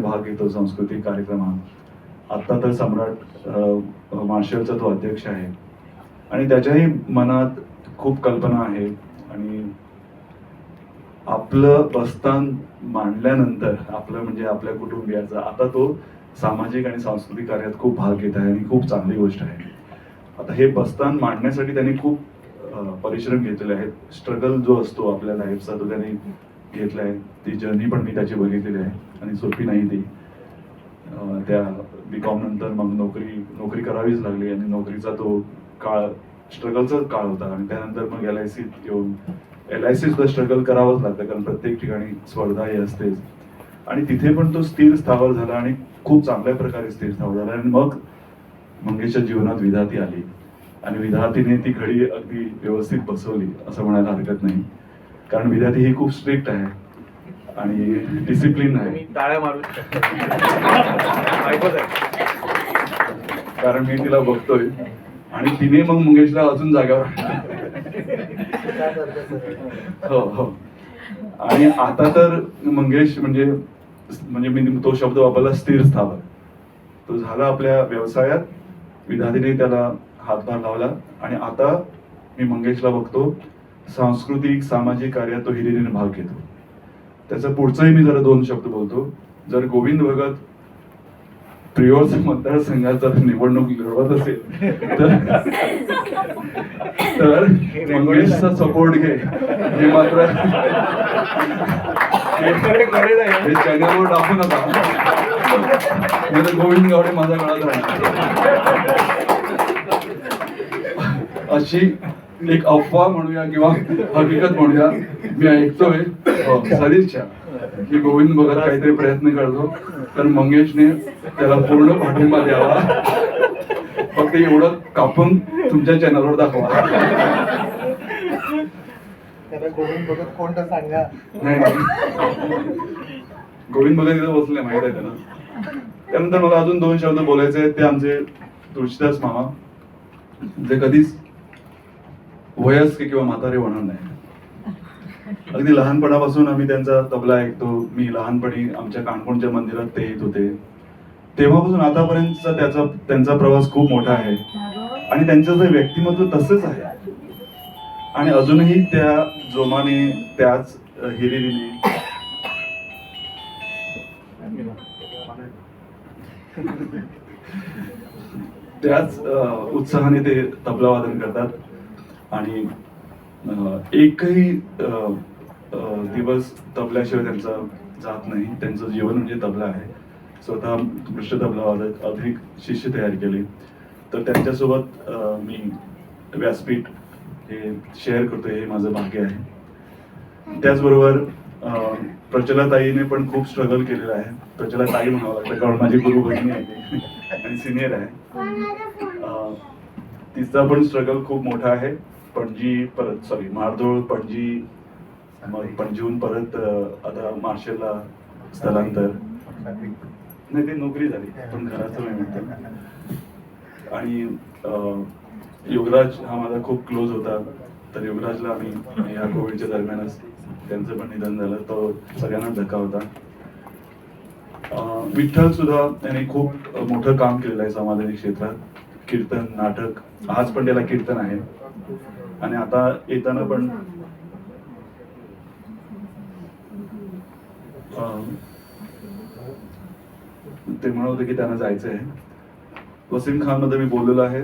भाग घेतो सांस्कृतिक कार्यक्रमात. आत्ता तर सम्राट मार्शलचा तो अध्यक्ष आहे आणि त्याच्याही मनात खूप कल्पना आहे. आणि आपलं बस्तान मांडल्यानंतर आपलं म्हणजे आपल्या कुटुंबियाचा आता तो सामाजिक आणि सांस्कृतिक कार्यात खूप भाग घेत आहे आणि खूप चांगली गोष्ट आहे. आता हे बस्तान मांडण्यासाठी त्यांनी खूप परिश्रम घेतलेले आहेत. स्ट्रगल जो असतो आपल्या लाईफचा तो त्यांनी घेतला आहे. ती जर्नी पण मी त्याची बघितलेली आहे आणि सोपी नाही ती. त्या BCom नंतर मग नोकरी करावीच लागली आणि नोकरीचा तो काळ स्ट्रगलचा काळ होता. आणि त्यानंतर मग LIC येऊन LIC सुद्धा स्ट्रगल करावंच लागतं, कारण प्रत्येक ठिकाणी स्पर्धा ही असतेच. आणि तिथे पण तो स्थिर स्थावर झाला आणि खूप चांगल्या प्रकारे स्थिर स्थावर झाला. आणि मग मंगेशच्या जीवनात विधाती आली आणि विधातीने ती घडी अगदी व्यवस्थित बसवली असं म्हणायला हरकत नाही. कारण विधाती ही खूप स्ट्रिक्ट आहे आणि डिसिप्लिन आहे. टाळ्या मारू कारण मी तिला बघतोय आणि तिने मग मंगेशला अजून जाग्यावर हो हो. आणि आता तर मंगेश म्हणजे मी तो शब्द वापरला, स्थिर स्थावर. तो झाला आपल्या व्यवसायात. विधातीने त्याला हातभार लावला आणि आता मी मंगेशला बघतो सांस्कृतिक सामाजिक कार्यात तो हिरिरीने भाग घेतो. त्याचं पुढचंही मी जरा 2 शब्द बोलतो. जर गोविंद भगत प्रियोर्स मतदारसंघात जर निवडणूक लढवत असेल तर मंगेशचा सपोर्ट घे. हे मात्र हे चॅनलवर टाकू नका, गोविंद गावडे माझा गळात राहणार अशी एक अफवा म्हणूया किंवा हकीकत म्हणूया. मी ऐकतोय सदिच्छा की गोविंद भगत काहीतरी प्रयत्न करतो, तर मंगेशने त्याला पूर्ण पाठिंबा द्यावा. फक्त एवढं कापून तुमच्या चॅनलवर दाखवा. गोविंद भगत कोणतं सांगा. नाही गोविंद भगत इथं बसले, माहित आहे त्यांना. त्यानंतर मला अजून 2 शब्द बोलायचे आहेत. ते आमचे तुळशीदास मामा, जे कधीच वयस्क किंवा म्हातारे होणार नाही. अगदी लहानपणापासून आम्ही त्यांचा तबला ऐकतो. मी लहानपणी आमच्या काणकोणच्या मंदिरात ते येत होते. तेव्हापासून आतापर्यंतचा त्यांचा प्रवास खूप मोठा आहे आणि त्यांचं जे व्यक्तिमत्व तसंच आहे आणि अजूनही त्या जोमाने त्याच हिरिरीने त्याच उत्साहाने ते तबला वादन करतात. आणि एकही दिवस तबल्याशिवाय त्यांचा जात नाही. त्यांचं जीवन म्हणजे तबला आहे. स्वतः उत्कृष्ट तबला वादक अधिक शिष्य तयार केले. तर त्यांच्यासोबत मी व्यासपीठ हे शेअर करतोय, हे माझं भाग्य आहे. त्याचबरोबर प्रचलाताईने पण खूप स्ट्रगल केलेलं आहे. प्रचलाताई म्हणावं लागतं, कारण माझी गुरु बहिणी आहे आणि सिनियर आहे. तिचा पण स्ट्रगल खूप मोठा आहे. मारधोळ, पणजी, मग पणजीहून परत आता मार्शलला स्थलांतर. नाही, ते नोकरी झाली पण घराचं नाही म्हणतात. आणि योगराज हा माझा खूप क्लोज होता. तर योगराजला आम्ही या कोविडच्या दरम्यानच त्यांचं पण निधन झालं. तो सगळ्यांना धक्का होता. विठ्ठल सुद्धा त्याने खूप मोठं काम केलेलं आहे समाजाच्या क्षेत्रात. कीर्तन, नाटक, आज पण त्याला कीर्तन आहे. आणि आता येताना पण ते म्हणत होते की त्यांना जायचं आहे. वसीम खान मध्ये मी बोललेलो आहे.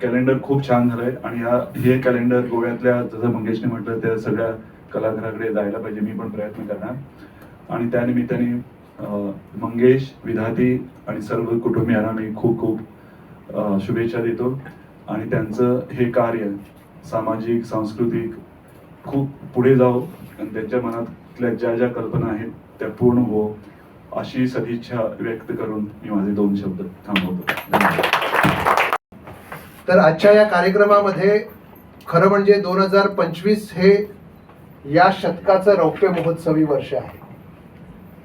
कॅलेंडर खूप छान झालंय आणि हे कॅलेंडर गोव्यातल्या, जसं मंगेशने म्हटलं, त्या सगळ्या कलाकाराकडे जायला पाहिजे. मी पण प्रयत्न करणार. आणि त्या निमित्ताने मंगेश, विधाती आणि सर्व कुटुंबियांना मी खूप खूप शुभेच्छा देतो. आणि त्यांचं हे कार्य सामाजिक सांस्कृतिक खूप पुढे जावं आणि त्यांच्या मनातल्या ज्या ज्या कल्पना आहेत त्या पूर्ण हो अशी सदिच्छा व्यक्त करून मी माझे 2 शब्द थांबवतो. तर आजच्या या कार्यक्रमामध्ये खरं म्हणजे 2025 हे या शतकाचं रौप्य महोत्सवी वर्ष आहे.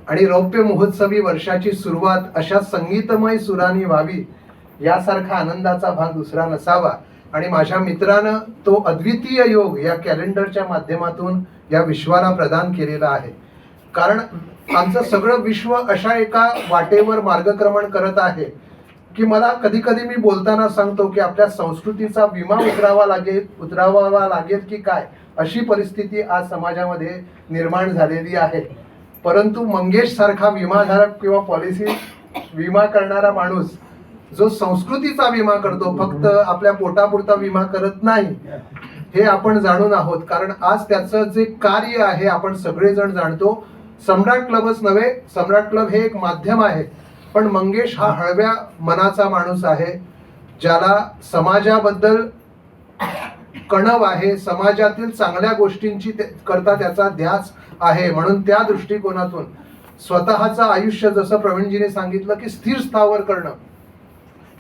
आणि रौप्य महोत्सवी वर्षाची सुरुवात अशा संगीतमय सुरांनी व्हावी यासारखा आनंदाचा भाग दुसरा नसावा. आणि माझ्या मित्रानं तो अद्वितीय योग या कॅलेंडरच्या माध्यमातून या विश्वाला प्रदान केलेला आहे. कारण आमचं सगळं विश्व अशा एका वाटेवर मार्गक्रमण करत आहे की मला कधी कधी मी बोलताना सांगतो की आपल्या संस्कृतीचा विमा उतरावा लागेल की काय, अशी परिस्थिती आज समाजामध्ये निर्माण झालेली आहे. परंतु मंगेश सारखा विमाधारक किंवा पॉलिसी विमा करणारा माणूस जो संस्कृतीचा विमा करतो, फक्त आपल्या पोटापुरता विमा करत नाही, हे आपण जाणून आहोत. कारण आज त्याचं जे कार्य आहे आपण सगळेजण जाणतो. सम्राट क्लबच नव्हे, सम्राट क्लब हे एक माध्यम आहे, पण मंगेश हा हळव्या मनाचा माणूस आहे, ज्याला समाजाबद्दल कणव आहे, समाजातील चांगल्या गोष्टींची करता त्याचा ध्यास आहे. म्हणून त्या दृष्टिकोनातून स्वतःचं आयुष्य, जसं प्रवीणजीने सांगितलं की स्थिर स्थावर करणं,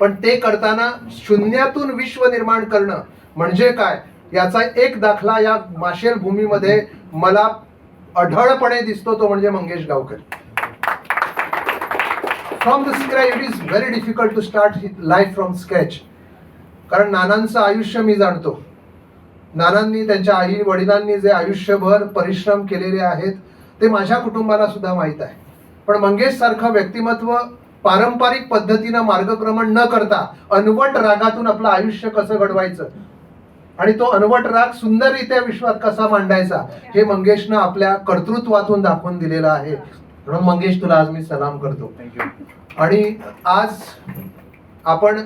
पण ते करताना शून्यातून विश्व निर्माण करणं म्हणजे काय, याचा एक दाखला या माशेल भूमीमध्ये मला अढळपणे दिसतो, तो म्हणजे Mangesh Gavkar. From the scratch it is very difficult to start life from scratch. कारण नानांचं आयुष्य मी जाणतो. नानांनी, त्यांच्या आई वडिलांनी जे आयुष्यभर परिश्रम केलेले आहेत ते माझ्या कुटुंबाला सुद्धा माहीत आहे. पण मंगेश सारखं व्यक्तिमत्व पारंपरिक पद्धतीनं मार्गक्रमण न करता अनवट रागातून आपलं आयुष्य कसं घडवायचं आणि तो अनवट राग सुंदररित्या विश्वात कसा मांडायचा, हे मंगेशनं आपल्या कर्तृत्वातून दाखवून दिलेलं आहे. म्हणून मंगेश, तुला आज मी सलाम करतो. आणि आज आपण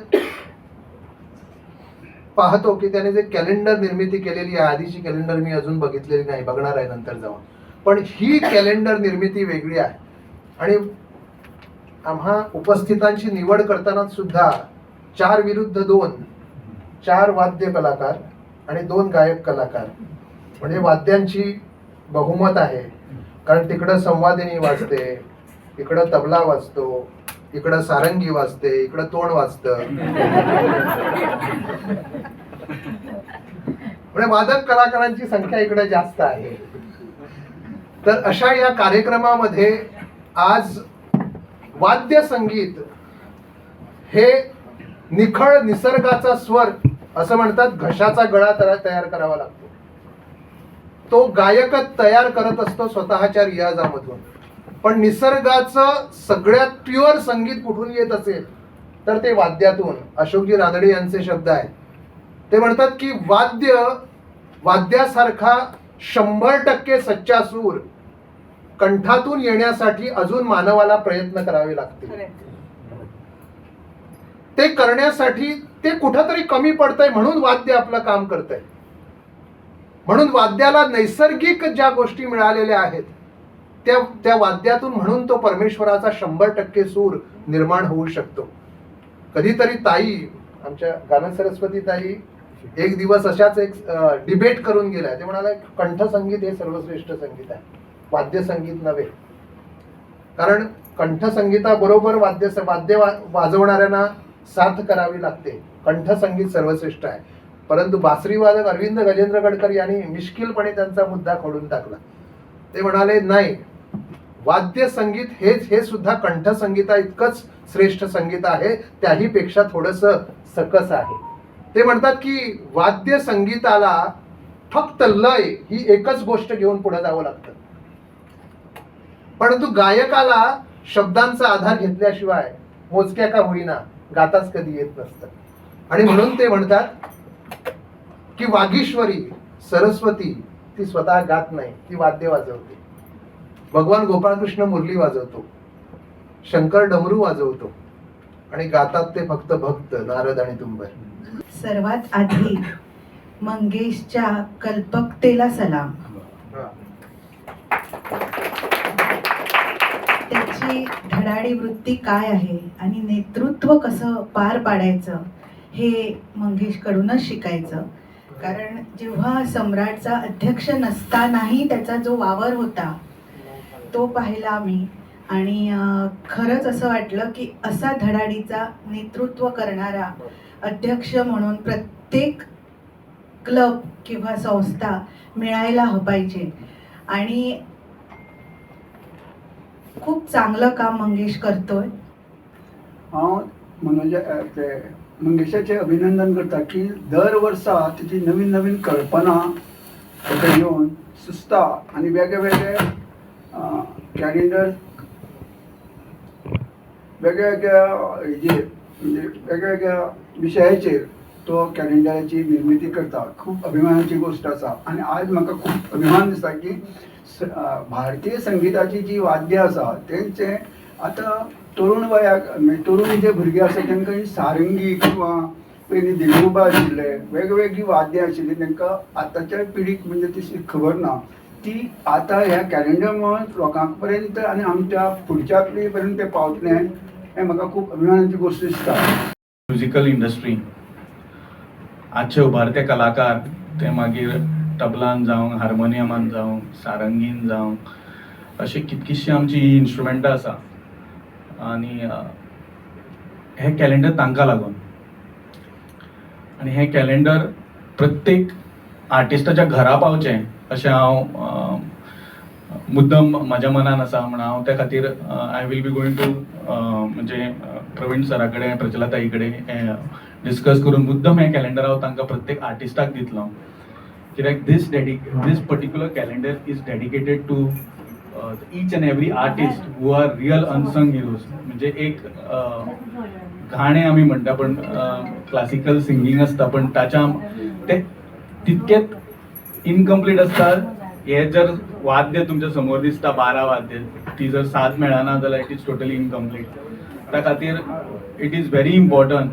पाहतो की त्याने जे कॅलेंडर निर्मिती केलेली आहे, आधीची कॅलेंडर मी अजून बघितलेली नाही, बघणार आहे नंतर जाऊन, पण ही कॅलेंडर निर्मिती वेगळी आहे. आणि आम्हा उपस्थितांची निवड करताना सुद्धा 4 विरुद्ध 2, 4 वाद्य कलाकार आणि 2 गायक कलाकार, म्हणजे वाद्यांची बहुमत आहे. कारण तिकडं संवादिनी वाजते, इकडं तबला वाजतो, इकडं सारंगी वाजते, इकडं तोंड वाजतं. म्हणजे वादक कलाकारांची संख्या इकडे जास्त आहे. तर अशा या कार्यक्रमामध्ये आज वाद्य संगीत हे निखळ निसर्गाचा स्वर, असं म्हणतात घशाचा गळा तयार करावा लागतो. तो गायकच तयार करत असतो स्वतःच्या रियाजामधून. पण निसर्गाचं सगळ्यात प्युअर संगीत कुठून येत असेल तर ते वाद्यातून. अशोकजी रानडे यांचे शब्द आहेत. ते म्हणतात की वाद्यासारखा 100% सच्चा सूर कंठातून येण्यासाठी अजून मानवाला प्रयत्न करावे लागतील. ते करण्यासाठी ते कुठंतरी कमी पडतंय, म्हणून वाद्य आपलं काम करतंय. म्हणून वाद्याला नैसर्गिक ज्या गोष्टी मिळालेल्या आहेत त्या वाद्यातून, म्हणून तो परमेश्वराचा 100% सूर निर्माण होऊ शकतो. कधीतरी ताई, आमच्या गानन सरस्वती ताई, एक दिवस अशाच एक डिबेट करून गेल्या. ते म्हणाले कंठसंगीत हे सर्वश्रेष्ठ संगीत आहे, वाद्यसंगीत नव्हे. कारण कंठसंगीताबरोबर वाद्य वाजवणाऱ्यांना साथ करावी लागते. कंठसंगीत सर्वश्रेष्ठ आहे. परंतु बासरी वादक अरविंद गजेंद्र गडकर यांनी मिश्किलपणे त्यांचा मुद्दा खोडून टाकला. ते म्हणाले नाही, वाद्य संगीत हे सुद्धा कंठसंगीता इतकंच श्रेष्ठ संगीत आहे, त्याही पेक्षा थोडंसं सकस आहे. ते म्हणतात की वाद्य संगीताला फक्त लय ही एकच गोष्ट घेऊन पुढे जावं लागतं, परंतु गायकाला शब्दांचा आधार घेतल्याशिवाय मोजक्या का होईना गाताच कधी येत नसतं. आणि म्हणून ते म्हणतात की वागीश्वरी सरस्वती ती स्वतः गात नाही, ती वाद्य वाजवते. भगवान गोपाळकृष्ण मुरली वाजवतो, शंकर डमरू वाजवतो, आणि गातात ते फक्त भक्त नारद आणि तुंबर. सर्वात आधी मंगेशच्या कल्पकतेला सलाम. त्याची धडाडी वृत्ती काय आहे आणि नेतृत्व कसं पार पाडायचं हे मंगेशकडूनच शिकायचं. कारण जेव्हा सम्राटचा अध्यक्ष नसतानाही त्याचा जो वावर होता तो पाहिला मी, आणि खरंच असं वाटलं की असा धडाडीचा नेतृत्व करणारा अध्यक्ष म्हणून प्रत्येक क्लब किंवा संस्था मिळायला पाहिजे. आणि खूप चांगलं काम मंगेश करतोय. हांव मंगेशाचे अभिनंदन करता की दर वर्सा तिची नवीन नवीन कल्पना घेवन सुचता आनी वेगळे वेगळे कॅलेंडर वेगवेगळ्या हेजेर म्हणजे वेगवेगळ्या विशयाचेर तो कॅलेंडराची निर्मिती करता. खूब अभिमानाची गोष्ट आसा आनी आज म्हाका खूब अभिमान दिसता की भारतीय संगीताची जी वाद्य आसा तेंचे आतां तरुण वयाक म्हणजे तरुण जे भुरगे आसा तांकां सारंगी किंवा पयलीं दिगडुबा आशिल्ले वेगवेगळी वाद्यां आशिल्ली तांकां आतांच्या पिढीक म्हणजे ती खबर ना. ती आता ह्या कॅलेंडरमुळे लोकां पर्यंत आनी आमच्या फुडच्या पिढी पर्यंत ते पावतले हें म्हाका खूब अभिमानाची गोष्ट दिसता. म्युझिकल इंडस्ट्री आजचे उभारते कलाकार ते मागीर तबलान जावं हार्मोनियमान जावं सारंगीन जावं अशी कितकीशी आमची इन्स्ट्रुमेंटां आसा आनी हे कॅलेंडर तांकां लागून आनी हे कॅलेंडर प्रत्येक आर्टिस्टाच्या घरा पावचें अशें हांव मुद्दम म्हाज्या मनान आसा म्हण हांव त्या खातीर I will be going to म्हणजे प्रवीण सरा कडेन प्रचला ताई कडेन डिस्कस करून मुद्दम हें कॅलेंडर हांव तांकां प्रत्येक आर्टिस्टाक दितलो कित्याक this particular calendar is dedicated to each and every artist who are real unsung heroes. म्हणजे एक गाणें आमी म्हणटा पण क्लासिकल सिंगींग आसता पण ताच्या ते तितकेच इनकम्प्लीट आसता. हे जर वाद्य तुमच्या समोर दिसता 12 वाद्य ती जर साथ मेळना जाल्यार इट इज टोटली इनकम्प्लीट. त्या खातीर इट इज व्हेरी इम्पॉर्टंट